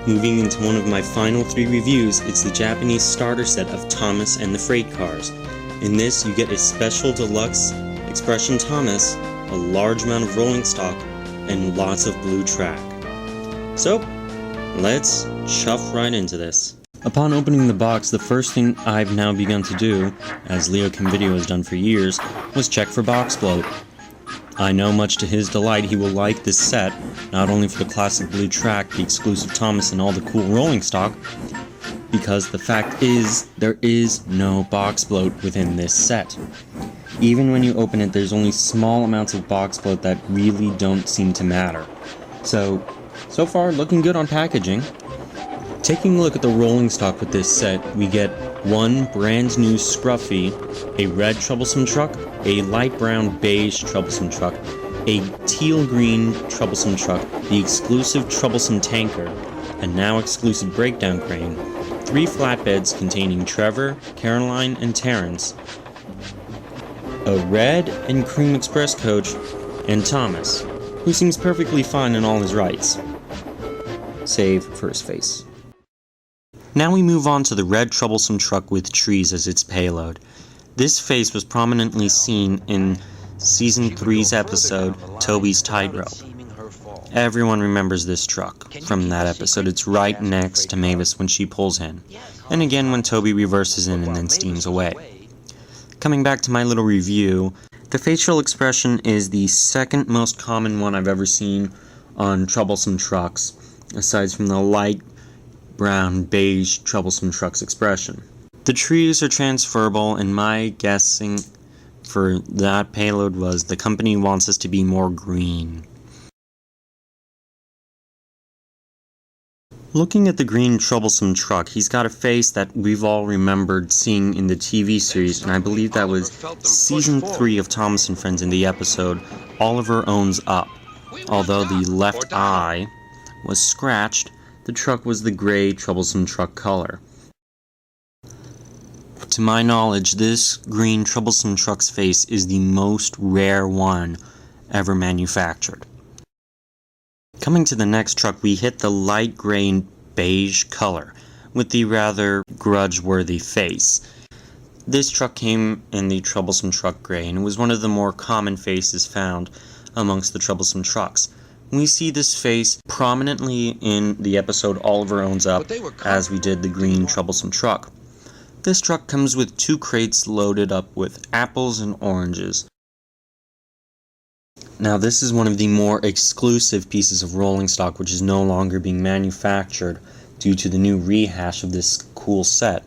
Moving into one of my final 3 reviews, it's the Japanese starter set of Thomas and the Freight Cars. In this, you get a special deluxe Expression Thomas, a large amount of rolling stock, and lots of blue track. So, let's chuff right into this. Upon opening the box, the first thing I've now begun to do, as Leo Kim Video has done for years, was check for box bloat. I know much to his delight he will like this set, not only for the classic blue track, the exclusive Thomas, and all the cool rolling stock, because the fact is, there is no box bloat within this set. Even when you open it, there's only small amounts of box bloat that really don't seem to matter. So far, looking good on packaging. Taking a look at the rolling stock with this set, we get one brand new Scruffy, a red Troublesome truck, a light brown beige Troublesome truck, a teal green Troublesome truck, the exclusive Troublesome Tanker, a now exclusive breakdown crane, 3 flatbeds containing Trevor, Caroline, and Terence, a red and cream express coach, and Thomas, who seems perfectly fine in all his rights, save for his face. Now we move on to the red Troublesome truck with trees as its payload. This face was prominently seen in Season 3's episode, Toby's Tightrope. Everyone remembers this truck from that episode. It's right next to Mavis when she pulls in, and again when Toby reverses in and then steams away. Coming back to my little review, the facial expression is the second most common one I've ever seen on Troublesome trucks, aside from the light brown beige Troublesome trucks expression. The trees are transferable, and my guessing for that payload was the company wants us to be more green. Looking at the green Troublesome truck, he's got a face that we've all remembered seeing in the TV series, and I believe that was Season 3 of Thomas and Friends in the episode Oliver Owns Up. Although the left eye was scratched, the truck was the gray Troublesome truck color. To my knowledge, this green Troublesome truck's face is the most rare one ever manufactured. Coming to the next truck, we hit the light gray and beige color, with the rather grudge-worthy face. This truck came in the Troublesome truck gray, and it was one of the more common faces found amongst the Troublesome trucks. We see this face prominently in the episode Oliver Owns Up, as we did the green Troublesome truck. This truck comes with 2 crates loaded up with apples and oranges. Now this is one of the more exclusive pieces of rolling stock which is no longer being manufactured due to the new rehash of this cool set.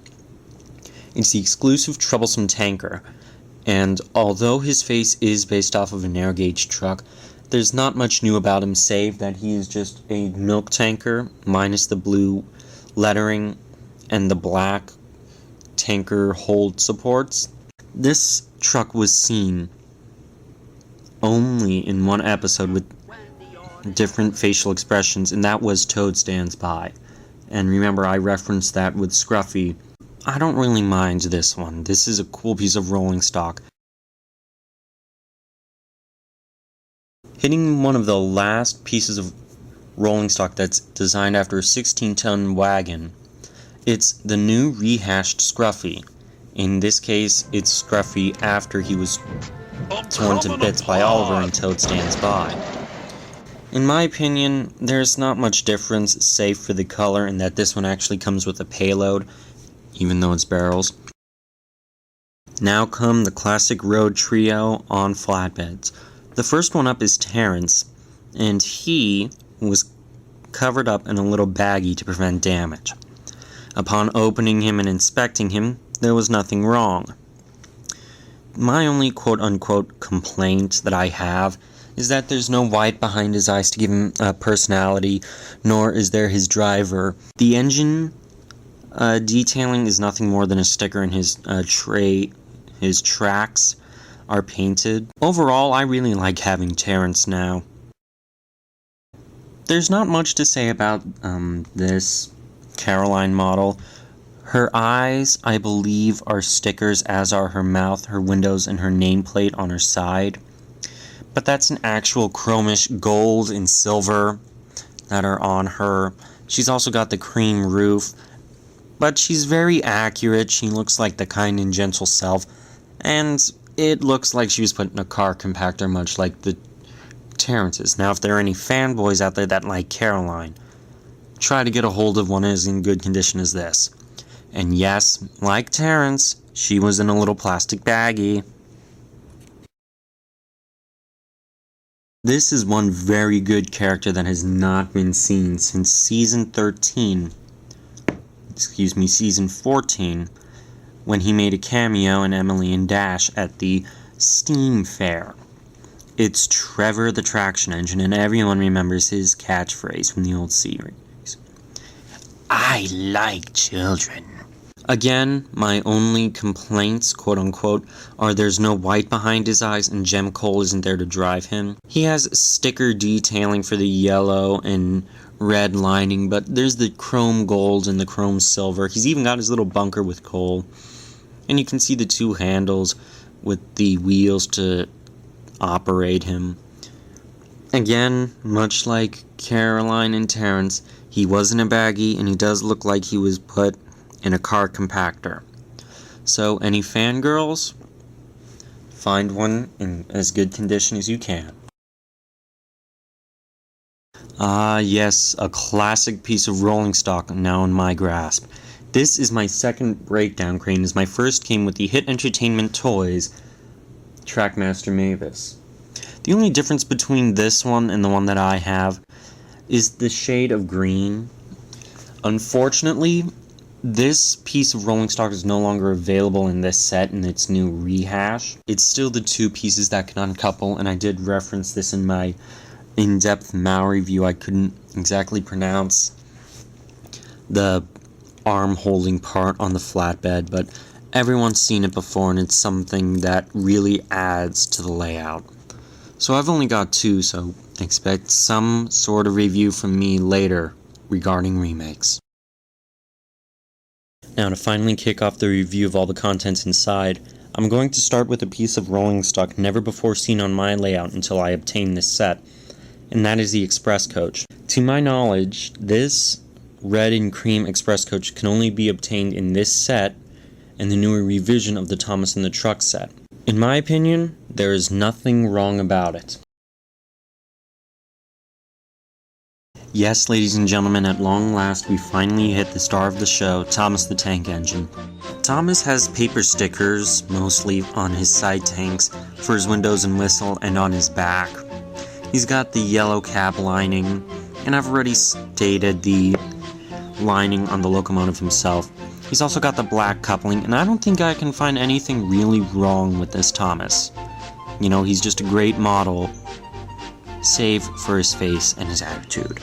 It's the exclusive Troublesome Tanker, and although his face is based off of a narrow gauge truck, there's not much new about him save that he is just a milk tanker minus the blue lettering and the black tanker hold supports. This truck was seen only in one episode with different facial expressions, and that was Toad Stands By. And remember, I referenced that with Scruffy. I don't really mind this one. This is a cool piece of rolling stock. Hitting one of the last pieces of rolling stock that's designed after a 16-ton wagon, it's the new rehashed Scruffy. In this case, it's Scruffy after he was torn to bits by Oliver and Toad Stands By. In my opinion, there's not much difference save for the color in that this one actually comes with a payload, even though it's barrels. Now come the classic road trio on flatbeds. The first one up is Terence, and he was covered up in a little baggie to prevent damage. Upon opening him and inspecting him, there was nothing wrong. My only quote-unquote complaint that I have is that there's no white behind his eyes to give him a personality, nor is there his driver. The engine detailing is nothing more than a sticker, and his tracks are painted. Overall, I really like having Terence now. There's not much to say about this Caroline model. Her eyes, I believe, are stickers, as are her mouth, her windows, and her nameplate on her side. But that's an actual chromish gold and silver that are on her. She's also got the cream roof, but she's very accurate. She looks like the kind and gentle self, and it looks like she was put in a car compactor, much like the Terence's. Now, if there are any fanboys out there that like Caroline, try to get a hold of one as in good condition as this. And yes, like Terence, she was in a little plastic baggie. This is one very good character that has not been seen since season 14, when he made a cameo in Emily and Dash at the Steam Fair. It's Trevor the Traction Engine, and everyone remembers his catchphrase from the old series. I like children. Again, my only complaints, quote-unquote, are there's no white behind his eyes and Gem Coal isn't there to drive him. He has sticker detailing for the yellow and red lining, but there's the chrome gold and the chrome silver. He's even got his little bunker with coal. And you can see the two handles with the wheels to operate him. Again, much like Caroline and Terence, he wasn't a baggie and he does look like he was put in a car compactor. So, any fangirls? Find one in as good condition as you can. Ah, yes, a classic piece of rolling stock now in my grasp. This is my second breakdown crane, as my first came with the Hit Entertainment Toys Trackmaster Mavis. The only difference between this one and the one that I have is the shade of green. Unfortunately, this piece of rolling stock is no longer available in this set in its new rehash. It's still the two pieces that can uncouple, and I did reference this in my in-depth Mao review. I couldn't exactly pronounce the arm holding part on the flatbed, but everyone's seen it before, and it's something that really adds to the layout. So I've only got two, so expect some sort of review from me later regarding remakes. Now, to finally kick off the review of all the contents inside, I'm going to start with a piece of rolling stock never before seen on my layout until I obtain this set, and that is the Express Coach. To my knowledge, this red and cream Express Coach can only be obtained in this set and the newer revision of the Thomas and the Truck set. In my opinion, there is nothing wrong about it. Yes, ladies and gentlemen, at long last we finally hit the star of the show, Thomas the Tank Engine. Thomas has paper stickers, mostly on his side tanks, for his windows and whistle, and on his back. He's got the yellow cab lining, and I've already stated the lining on the locomotive himself. He's also got the black coupling, and I don't think I can find anything really wrong with this Thomas. You know, he's just a great model, save for his face and his attitude.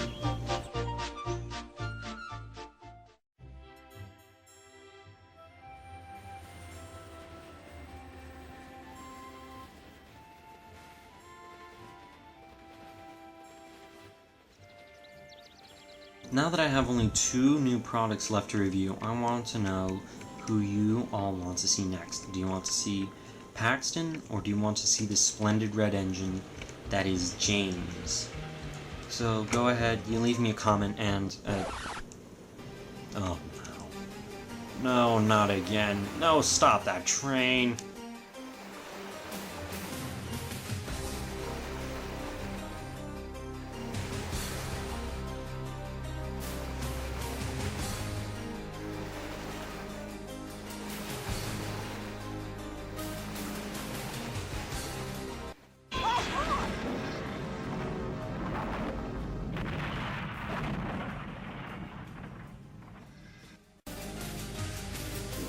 Now that I have only 2 new products left to review, I want to know who you all want to see next. Do you want to see Paxton, or do you want to see the splendid red engine that is James? So go ahead, you leave me a comment and, oh no. No, not again. No, stop that train.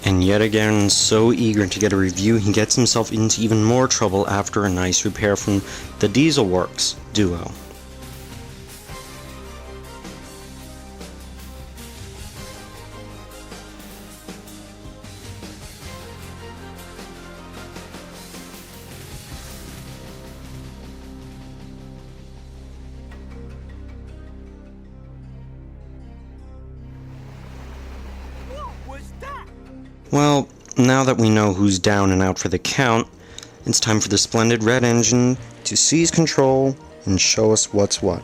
And yet again, so eager to get a review, he gets himself into even more trouble after a nice repair from the Diesel Works duo. Well, now that we know who's down and out for the count, it's time for the splendid red engine to seize control and show us what's what.